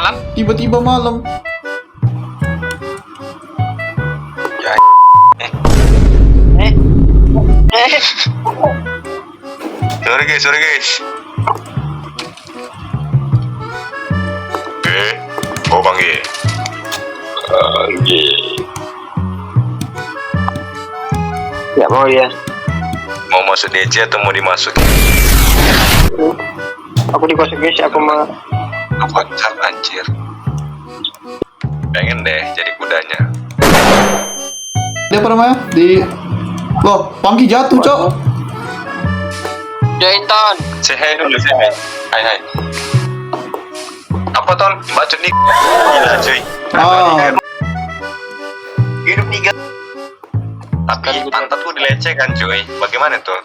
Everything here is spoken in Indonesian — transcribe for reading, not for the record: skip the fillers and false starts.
malam? Tiba-tiba malam. Ya. Sorry guys. Mau panggil. Ya mau ya. Mau masuk DC atau mau dimasukin? Aku dikosong guys, aku mah. Kocak anjir. Pengen deh jadi kudanya. Dia apa namanya? Di loh, Panggi jatuh, Cok. Jaitan. Say hi dulu, say hi. Hai. Apa ton? Bacot nih. Gila cuy. Ah, Hidup nih. Tapi pantatku dilecehkan cuy. Bagaimana tuh?